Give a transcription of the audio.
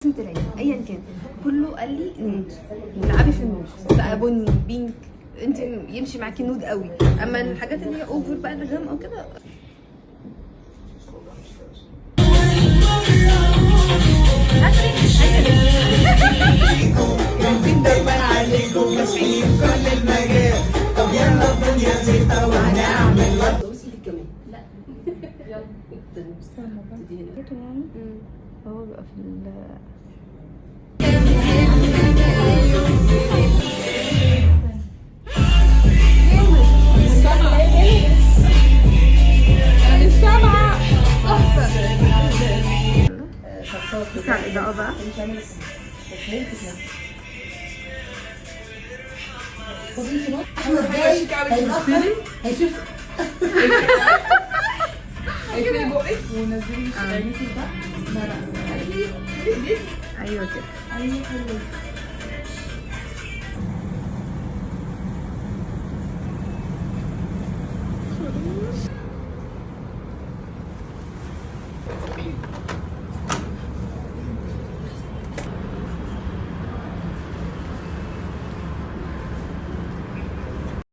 العين ايا كان كله قال لي نود، العبي في النود بقى، بني بينك انت يمشي معاكي نود قوي. اما الحاجات اللي هي اوفر بقى الغام او كده جامدين دايما عليكم ماشيين في كل المجال. طب يلا الدنيا زيطة وهنعمل ورد. بصي لك كمان. لا يلا يعني هو بقى في السبعة تحفة. بس على الإضاءة بقى هيشوف كده. بقك ونزلي عينيكي ده. لا ايوه كده. ايوه